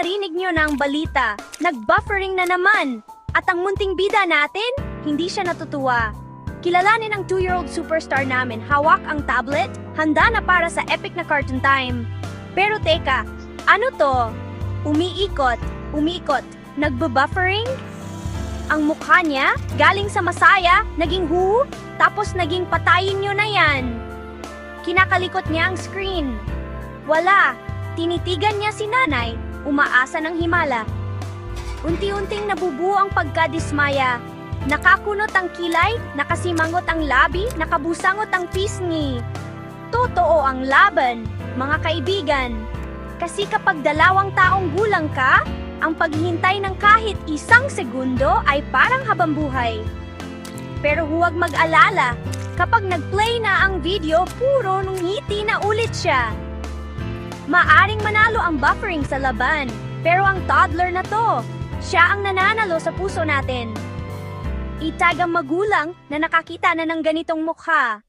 narinig nyo na ang balita. Nag-buffering na naman. At ang munting bida natin, hindi siya natutuwa. Kilalanin ang 2-year-old superstar namin, hawak ang tablet, handa na para sa epic na cartoon time. Pero teka, ano to? Umiikot, nagbe-buffering? Ang mukha niya, galing sa masaya, naging tapos naging patayin nyo na yan. Kinakalikot niya ang screen. Wala, tinitigan niya si nanay, umaasa ng himala. Unti-unting nabubuo ang pagkadismaya. Nakakunot ang kilay, nakasimangot ang labi, nakabusangot ang pisngi. Totoo ang laban, mga kaibigan. Kasi kapag 2 taong gulang ka, ang paghihintay ng kahit 1 segundo ay parang habambuhay. Pero huwag mag-alala, kapag nag-play na ang video, puro nung ngiti na ulit siya. Maaring manalo ang buffering sa laban, pero ang toddler na to, siya ang nananalo sa puso natin. Itag ang magulang na nakakita na ng ganitong mukha.